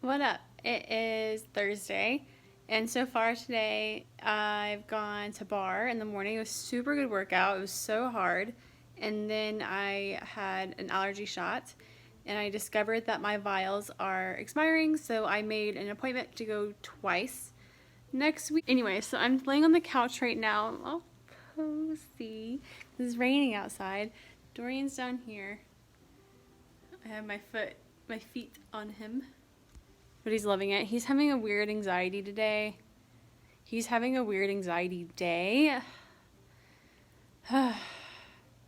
What up? It is Thursday, and so far today I've gone to bar in the morning. It was super good workout. It was so hard, and then I had an allergy shot, and I discovered that my vials are expiring, so I made an appointment to go twice next week. Anyway, so I'm laying on the couch right now. I'm all cozy. It's raining outside. Dorian's down here. I have my feet on him. But he's loving it. He's having a weird anxiety today. He's having a weird anxiety day. I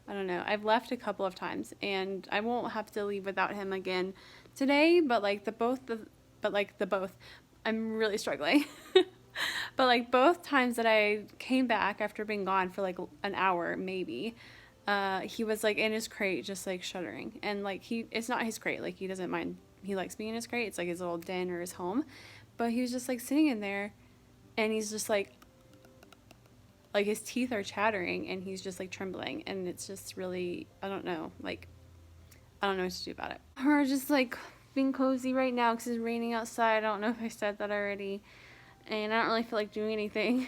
don't know. I've left a couple of times, and I won't have to leave without him again today. But the both, I'm really struggling. But like both times that I came back after being gone for like an hour, maybe, he was like in his crate, just like shuddering, and like it's not his crate. Like he doesn't mind. He likes being in his crate. It's like his little den or his home. But he was just like sitting in there, and he's just like his teeth are chattering, and he's just like trembling, and it's just really, I don't know what to do about it. We're just like being cozy right now because it's raining outside. I don't know if I said that already, and I don't really feel like doing anything.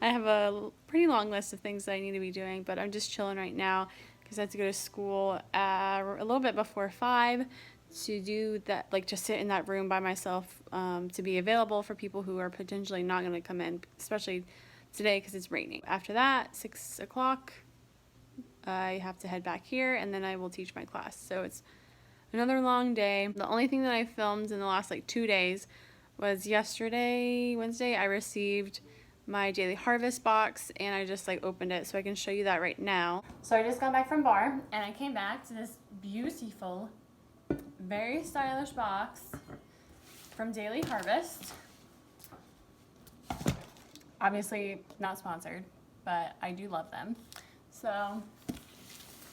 I have a pretty long list of things that I need to be doing, but I'm just chilling right now because I have to go to school a little bit before 5 to do that, like just sit in that room by myself, to be available for people who are potentially not going to come in, especially today because it's raining. After that, 6 o'clock, I have to head back here, and then I will teach my class. So it's another long day. The only thing that I filmed in the last like 2 days was yesterday, Wednesday, I received my daily harvest box, and I just like opened it so I can show you that right now. So I just got back from bar, and I came back to this beautiful, very stylish box from Daily Harvest. Obviously not sponsored, but I do love them. So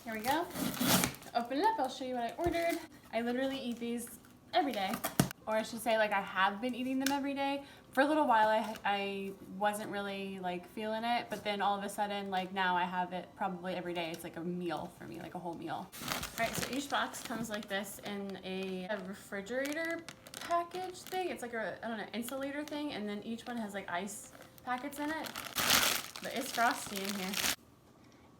here we go. To open it up, I'll show you what I ordered. I literally eat these every day, or I should say like I have been eating them every day. For a little while I wasn't really like feeling it, but then all of a sudden like now I have it probably every day. It's like a meal for me, like a whole meal. Alright, so each box comes like this in a refrigerator package thing. It's like a, I don't know, insulator thing, and then each one has like ice packets in it. But it's frosty in here.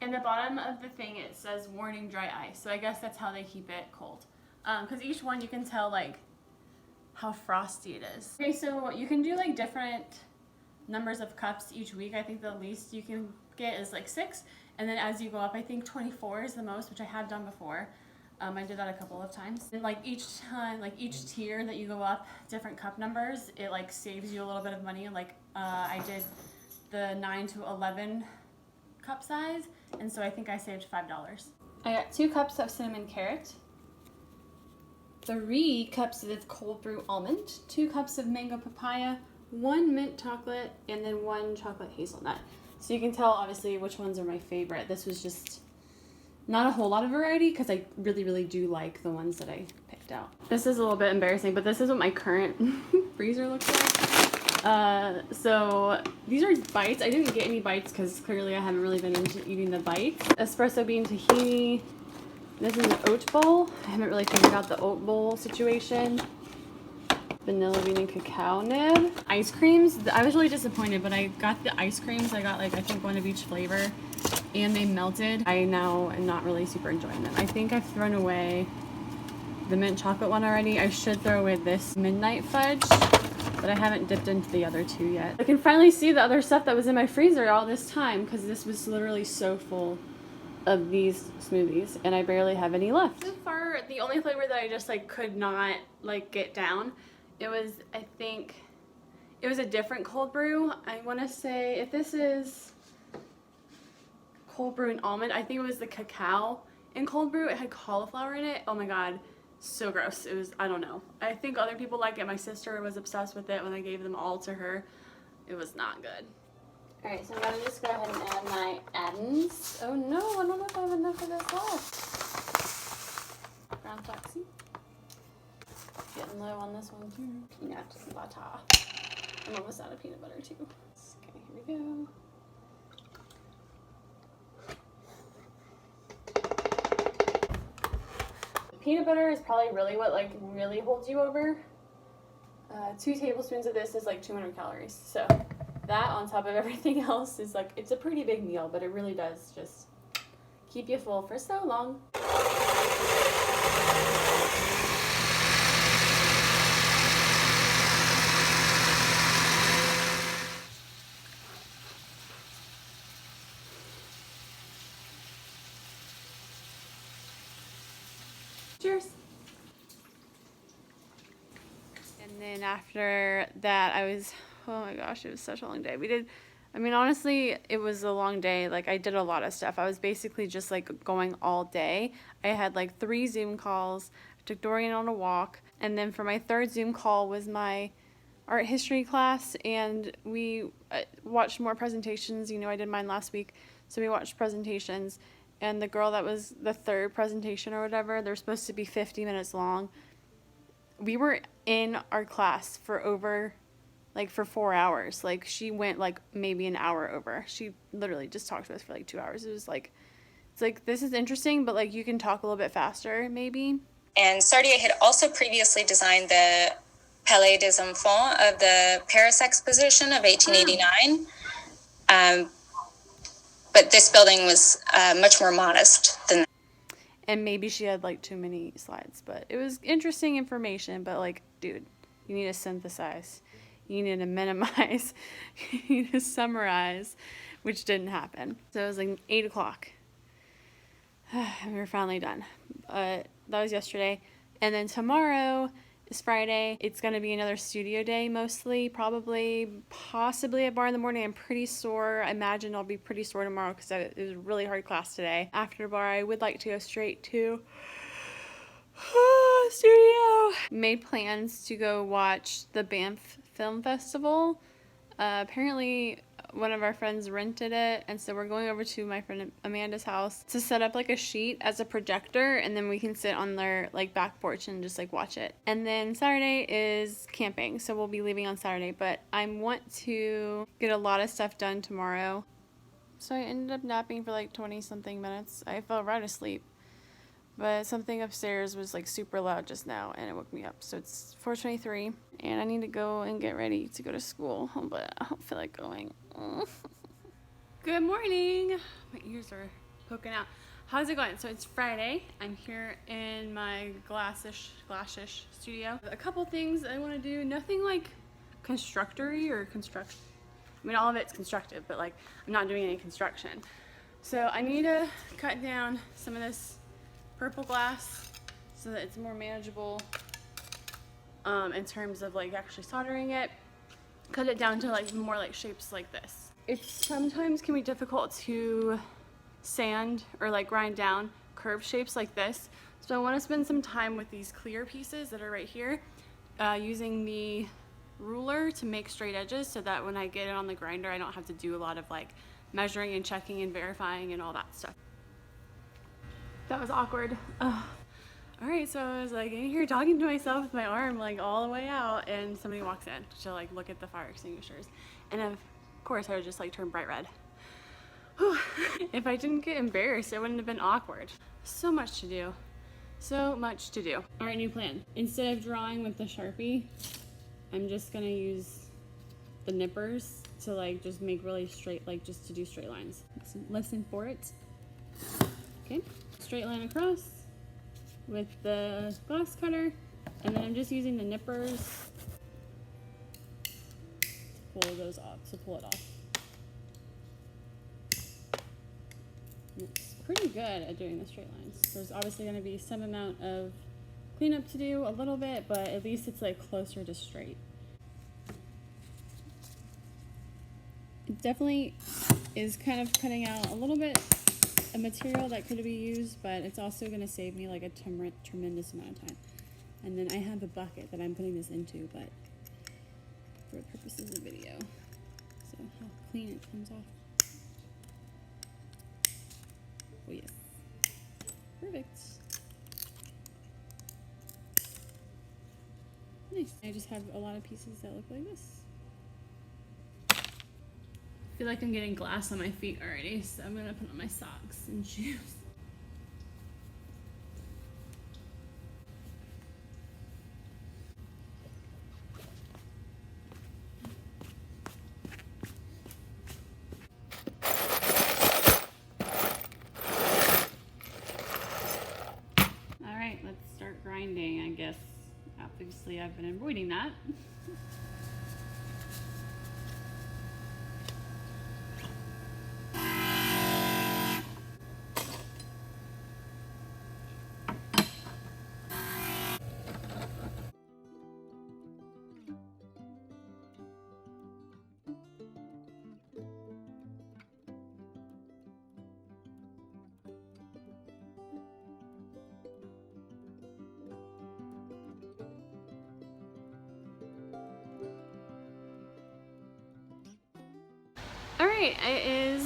In the bottom of the thing it says warning dry ice, so I guess that's how they keep it cold. Because each one you can tell like how frosty it is. Okay, so you can do like different numbers of cups each week. I think the least you can get is like 6, and then as you go up, I think 24 is the most, which I have done before. I did that a couple of times. And like each time, like each tier that you go up, different cup numbers, it like saves you a little bit of money. Like I did the 9 to 11 cup size, and so I think I saved $5. I got 2 cups of cinnamon carrot, 3 cups of cold brew almond, 2 cups of mango papaya, 1 mint chocolate, and then 1 chocolate hazelnut. So you can tell obviously which ones are my favorite. This was just not a whole lot of variety because I really do like the ones that I picked out. This is a little bit embarrassing, but this is what my current freezer looks like. So these are bites. I didn't get any bites because clearly I haven't really been into eating the bites. Espresso bean tahini. This is an oat bowl. I haven't really figured out the oat bowl situation. Vanilla bean and cacao nib. Ice creams. I was really disappointed, but I got the ice creams. I got like, I think 1 of each flavor, and they melted. I now am not really super enjoying them. I think I've thrown away the mint chocolate one already. I should throw away this midnight fudge, but I haven't dipped into the other 2 yet. I can finally see the other stuff that was in my freezer all this time because this was literally so full of these smoothies, and I barely have any left. So far, the only flavor that I just like could not like get down, it was, I think it was a different cold brew. I want to say if this is cold brew and almond, I think it was the cacao in cold brew. It had cauliflower in it. Oh my god, so gross. It was, I don't know. I think other people liked it. My sister was obsessed with it when I gave them all to her. It was not good. Alright, so I'm going to just go ahead and add my add-ins. Oh no, I don't know if I have enough of this left. Brown flaxseed. Getting low on this one too. Peanut butter. I'm almost out of peanut butter too. Okay, here we go. Peanut butter is probably really what like really holds you over. 2 tablespoons of this is like 200 calories. So that on top of everything else is like, it's a pretty big meal, but it really does just keep you full for so long. Cheers. And then after that, oh my gosh, it was such a long day. Honestly, it was a long day. Like, I did a lot of stuff. I was basically just like going all day. I had like 3 Zoom calls. I took Dorian on a walk. And then for my 3rd Zoom call was my art history class. And we watched more presentations. You know, I did mine last week. So we watched presentations. And the girl that was the 3rd presentation or whatever, they're supposed to be 50 minutes long. We were in our class for for 4 hours. Like, she went like maybe an hour over. She literally just talked to us for like 2 hours. It was like, it's like, this is interesting, but like, you can talk a little bit faster maybe. And Sardier had also previously designed the Palais des Enfants of the Paris Exposition of 1889. But this building was much more modest than that. And maybe she had like too many slides, but it was interesting information. But like, dude, you need to synthesize. You need to minimize. You need to summarize, which didn't happen. So it was like 8 o'clock. And we were finally done. That was yesterday. And then tomorrow is Friday. It's going to be another studio day mostly. Possibly a bar in the morning. I'm pretty sore. I imagine I'll be pretty sore tomorrow because it was a really hard class today. After bar, I would like to go straight to studio. Made plans to go watch the Banff Film Festival. Apparently one of our friends rented it, and so we're going over to my friend Amanda's house to set up like a sheet as a projector, and then we can sit on their like back porch and just like watch it. And then Saturday is camping, so we'll be leaving on Saturday, but I want to get a lot of stuff done tomorrow. So I ended up napping for like 20 something minutes. I fell right asleep, but something upstairs was like super loud just now and it woke me up. So it's 4:23 and I need to go and get ready to go to school, but I don't feel like going. Good morning. My ears are poking out. How's it going? So it's Friday. I'm here in my glassish studio. A couple things I want to do. Nothing like constructory or construction. I mean, all of it's constructive, but like I'm not doing any construction. So I need to cut down some of this purple glass so that it's more manageable in terms of like actually soldering it. Cut it down to like more like shapes like this. It sometimes can be difficult to sand or like grind down curved shapes like this. So I want to spend some time with these clear pieces that are right here, using the ruler to make straight edges so that when I get it on the grinder I don't have to do a lot of like measuring and checking and verifying and all that stuff. That was awkward. Alright, so I was like in here talking to myself with my arm like all the way out, and somebody walks in to like look at the fire extinguishers, and of course I would just like turn bright red. Whew. If I didn't get embarrassed, it wouldn't have been awkward. So much to do. So much to do. Alright, new plan. Instead of drawing with the Sharpie, I'm just gonna use the nippers to like just make really straight, like just to do straight lines. Listen for it. Okay, straight line across with the glass cutter, and then I'm just using the nippers to pull those off, pull it off. It's pretty good at doing the straight lines. There's obviously going to be some amount of cleanup to do, a little bit, but at least it's like closer to straight. It definitely is kind of cutting out a little bit of material that could be used, but it's also going to save me like a tremendous amount of time. And then I have a bucket that I'm putting this into, but for the purposes of the video. So how clean it comes off. Oh yes. Perfect. Nice. I just have a lot of pieces that look like this. I feel like I'm getting glass on my feet already, so I'm gonna put on my socks and shoes. Obviously, I've been avoiding that. Alright, it is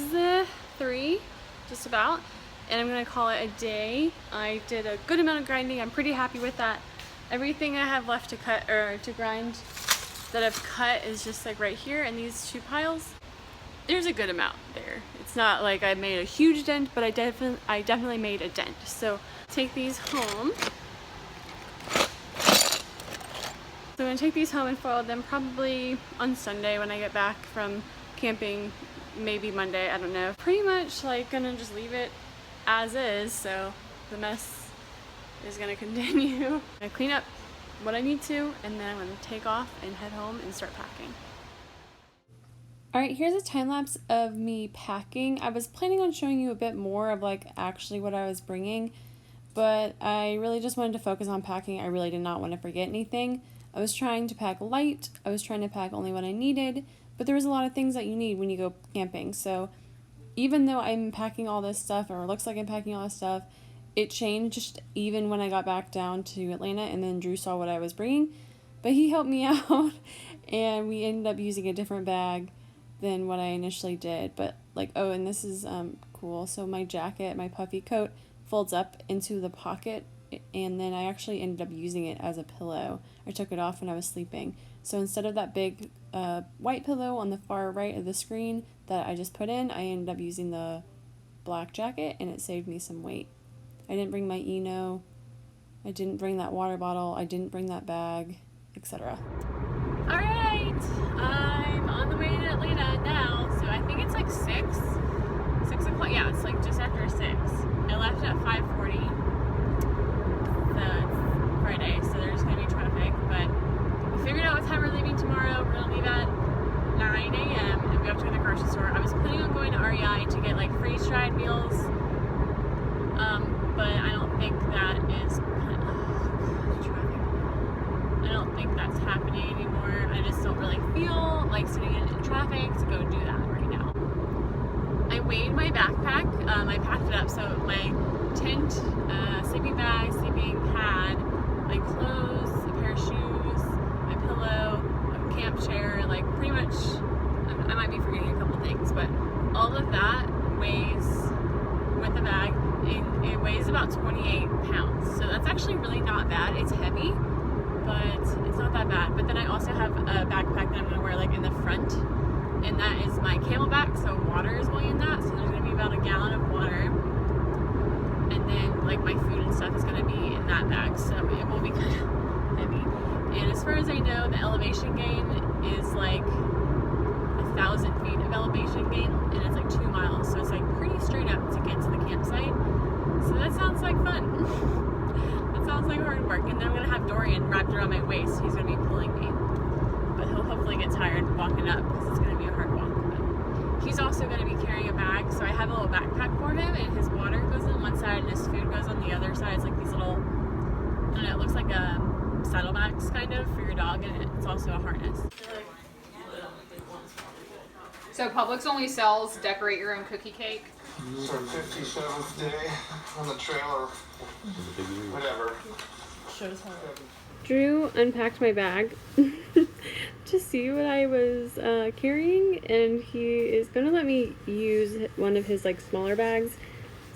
3, just about, and I'm going to call it a day. I did a good amount of grinding. I'm pretty happy with that. Everything I have left to cut, or to grind, that I've cut is just like right here in these 2 piles. There's a good amount there. It's not like I made a huge dent, but I definitely made a dent. So take these home. So I'm going to take these home and foil them probably on Sunday when I get back from camping, maybe Monday, I don't know. Pretty much like gonna just leave it as is, so the mess is gonna continue. I clean up what I need to, and then I'm gonna take off and head home and start packing. Alright, here's a time lapse of me packing. I was planning on showing you a bit more of like actually what I was bringing, but I really just wanted to focus on packing. I really did not want to forget anything. I was trying to pack light. I was trying to pack only what I needed. But there was a lot of things that you need when you go camping. So even though I'm packing all this stuff, or it looks like I'm packing all this stuff, it changed even when I got back down to Atlanta, and then Drew saw what I was bringing. But he helped me out, and we ended up using a different bag than what I initially did. But like, oh, and this is cool. So my jacket, my puffy coat, folds up into the pocket, and then I actually ended up using it as a pillow. I took it off when I was sleeping. So instead of that big white pillow on the far right of the screen that I just put in, I ended up using the black jacket, and it saved me some weight. I didn't bring my Eno, I didn't bring that water bottle, I didn't bring that bag, etc. Alright, I'm on the way to Atlanta now, so I think it's like 6 o'clock, yeah, it's like just after 6. I left at 5:40, so it's Friday, so there's going to be traffic, but we figured out what time we're leaving tomorrow. We're going to leave at 9 a.m. and we have to go to the grocery store. I was planning on going to REI to get like freeze-dried meals, but I don't think that is, I don't think that's happening anymore. I just don't really feel like sitting in traffic to go do that right now. I weighed my backpack. I packed it up, so my tent, sleeping bag, sleeping pad, my clothes, a pair of shoes, my pillow, a camp chair, like pretty much, I might be forgetting a couple things, but all of that weighs, with the bag, it weighs about 28 pounds. So that's actually really not bad. It's heavy, but it's not that bad. But then I also have a backpack that I'm going to wear like in the front, and that is my Camelback, so water is going in that, so there's going to be about a gallon of water, and then like my food and stuff is going to be in that bag, so it will be kind of heavy. And as far as I know, the elevation gain is like 1,000 feet of elevation gain, and it's like 2 miles, so it's like pretty straight up to get to the campsite, so that sounds like fun. That sounds like hard work. And then I'm going to have Dorian wrapped around my waist. He's going to be pulling me, but he'll hopefully get tired walking up because it's going to be a hard walk. But he's also going to be carrying a bag, so I have a little backpack for him, and his water goes on one side and his food goes on the other side. It's like these little, I don't know, it looks like a saddlebags kind of for your dog, and it's also a harness. So Publix only sells decorate your own cookie cake. This is our 57th day on the trail, or whatever. Drew unpacked my bag to see what I was carrying, and he is going to let me use one of his like smaller bags.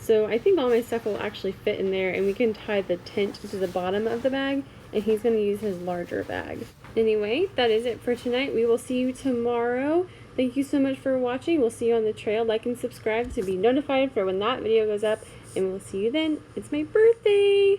So I think all my stuff will actually fit in there, and we can tie the tent to the bottom of the bag, and he's going to use his larger bag. Anyway, that is it for tonight. We will see you tomorrow. Thank you so much for watching. We'll see you on the trail. Like and subscribe to be notified for when that video goes up, and we'll see you then. It's my birthday!